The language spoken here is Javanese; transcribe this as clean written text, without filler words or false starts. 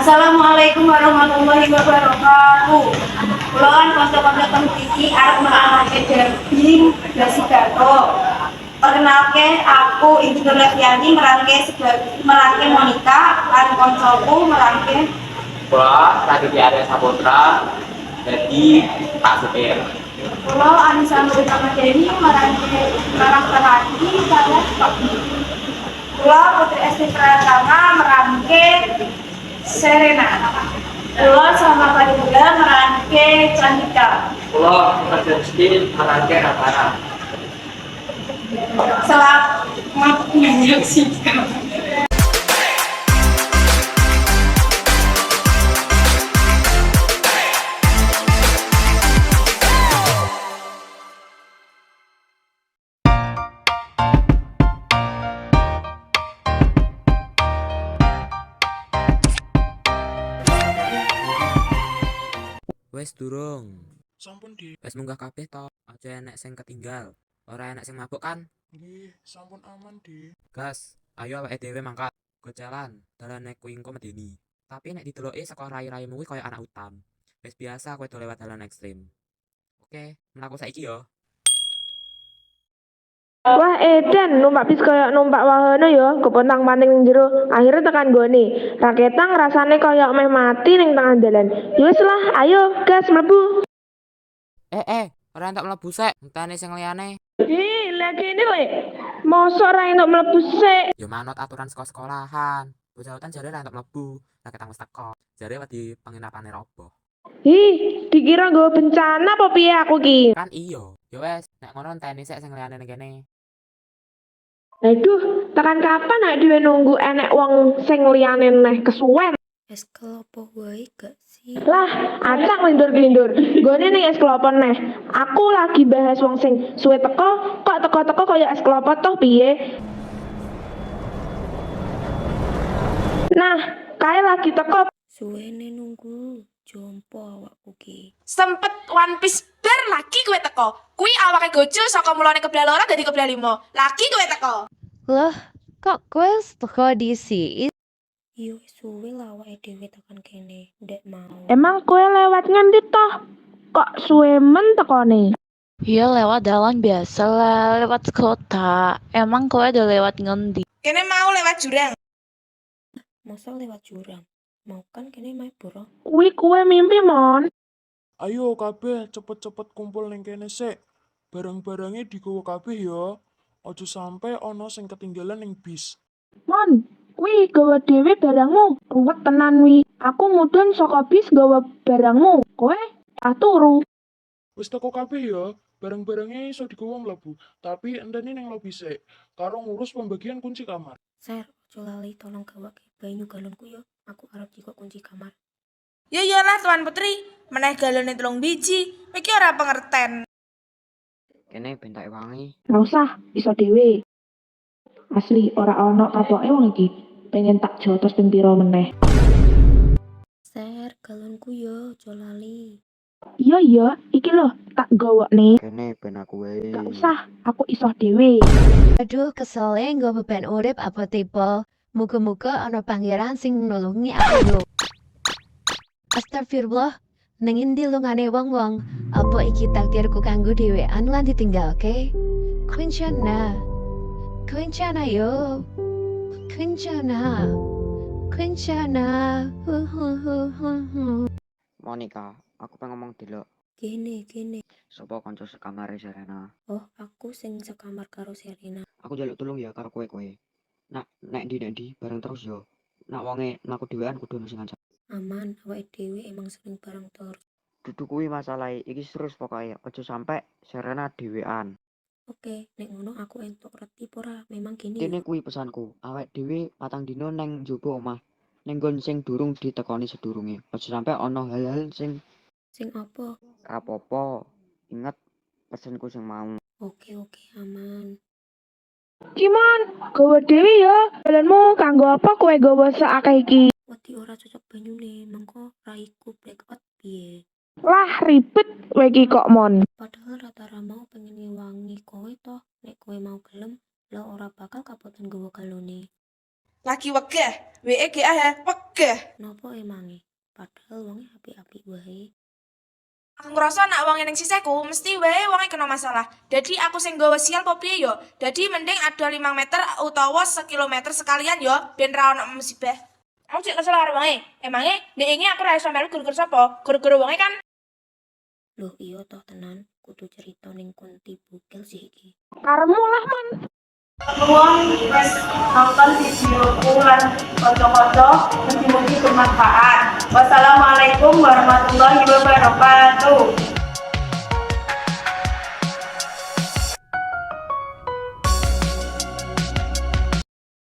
Assalamualaikum warahmatullahi wabarakatuh. Kulon kanca-kanca teng iki arep merawake daging Gasigato. Perkenalke aku Ibu Nurletiani merangke Monica lan koncoku merangke Kula Raditya Arya Saputra jadi Pak Supir. Kula Anissa Nurita Deni merangke Teradi kalian Pak. Kula Putri Esti Pratama merangke Serena. Kula sama Pak Dula merangke Candika. Kula Rizky merangke Ratana. Selamat menyaksikan. Wes durung. Sampun di. Wes munggah kabeh to. Aja enek sing ketinggal. Ora enek sing mabuk kan? Nggih, sampun aman di. Gas, ayo awake dhewe mangkat. Gocelan, dalane kuwi engko medeni. Tapi nek dideloki saka rai-raimu kuwi kaya anak utan. Wes biasa kowe do lewat dalan ekstrim. Oke, mlaku saiki yo. Wah edan numpak bis koyo numpak wahana ya, kepontang maning ning jero. Akhire tekan gone. Raketang rasane koyo meh mati ning tengah dalan. Ya wis lah, ayo gas mlebu. Ora entuk mlebu sik, entane sing liyane. Ih, lagi ini kowe. Mosok ora entuk mlebu sik. Yo manut aturan sekolahan. Bocah utan jare ora entuk mlebu, raketang wis teko. Jare wedi penginapane roboh. Ih, dikira nggo bencana apa piye aku ki? Kan iya. Yo wes, nek ngono enteni sik sing liyane ning kene. Aduh, tekan kapan nek dhewe nunggu enek wong sing liyane neh kesuwen? Es kelopo wae gak sih? Lah, acak lindur-lindur. Gone ning es kelapa neh. Aku lagi bahas wong sing suwe teko, kok teko-teko kaya es kelapa toh piye? Nah, kae lagi teko. Suwene nunggu jompo awakku ki. Sempet One Piece bar lagi kowe teko. Kuwi awake Gojo saka mulane kebelah loro dadi kebelah 5. Lagi kowe teko. Loh, kok kowe teko DC? Iya suwe lah awake dhewe tekan kene, ndek mau. Emang kowe lewat ngendi toh? Kok suwe men tekone? Ya lewat dalan biasa lah, lewat kota. Emang kowe udah lewat ngendi? Kene mau lewat jurang. Masa lewat jurang? Mau kan kene mae boro. Kuwi kowe mimpi mon. Ayo kabeh cepet-cepet kumpul ning kene sik. Barang-barangnya digawa kabeh ya. Aja sampe ana sing ketinggalan ning bis. Mon, kuwi gawa dhewe barangmu. Ruwet tenan wi. Aku mudhun saka bis gawa barangmu. Kowe turu. Wis teko kabeh ya. Barang-barangnya iso digawa mlebu, tapi enteni ning lobi sik. Karo ngurus pembagian kunci kamar. Ser, ojo lali tolong gawake banyu galonku yo. Aku arep dikok kunci kamar. Ya iyalah Tuan Putri, meneh galone 3 biji. Iki ora pengerten. Kene bentak wangi. Ora usah, iso dhewe. Asli ora ana kapoke wong iki. Pengen tak jotos ping pira meneh. Ser, galonku yo, ojo lali. Iya, iki lho tak gawokne. Kene ben aku wae. Gak usah, aku iso dhewe. Aduh, kesele nggo beban urip apa tipe. Muga-muga ana pangeran sing nulungi aku lho. Astagfirullah, ning endi lungane wong-wong? Apa iki takdirku kanggo dhewean lan ditinggalke? Kuncana. Kuncana yo. Kuncana. Kuncana. Monica, aku pengen ngomong delok. Kene. Sopo kanca sekamare Serena. Oh, aku sing sekamar karo Serena. Aku njaluk tulung ya karo kowe. Nek ndi bareng terus yo. Nak wonge mlaku dhewean kudu ono sing ngancam. Aman, awake dhewe emang sering bareng terus. Dudu kuwi masalahe. Iki serius pokoke. Aja sampe Serena dhewean. Oke, nek ngono aku entuk reti pora. Memang gini Kene yo. kuwi pesanku. Awake dhewe patang dino neng njaba omah. Ning nggon sing durung ditekoni sedurunge. Aja sampe ana hal-hal sing Sing apa? rapopo. Ingat pesenku sing mau. Oke, aman. Kimon, gawa dhewe ya. Dalanmu kanggo apa kowe gawa seakeh iki? Wedi ora cocok banyune, mengko raiku blackout piye? Lah ribet kowe iki kok mon. Padahal rata-rata mau pengen ngewangi kowe toh. Nek kowe mau gelem, lah ora bakal kapotan gawa galone. Lagi wegah, WE GA ya. Wegah. Geh, Nopo emange? Padahal wonge apik-apik wae. aku ngerasa nak wong ning sisihku mesti wae wonge kena masalah. Dadi aku sing nggawa sial po piye yo? Dadi mending ada 5 meter utawa 1 kilometer sekalian yo ben ra ono musibah. Aku sik kesel karo wonge. Emange nek iki aku ra iso melu gara-gara sapa? Gara-gara wonge kan Loh iya toh tenan, kudu cerita ning Kunti Bugil sih iki. Karemu lah man. Ruang wes nonton videoku lan foto-foto mugi-mugi bermanfaat. Wassalamualaikum warahmatullahi wabarakatuh.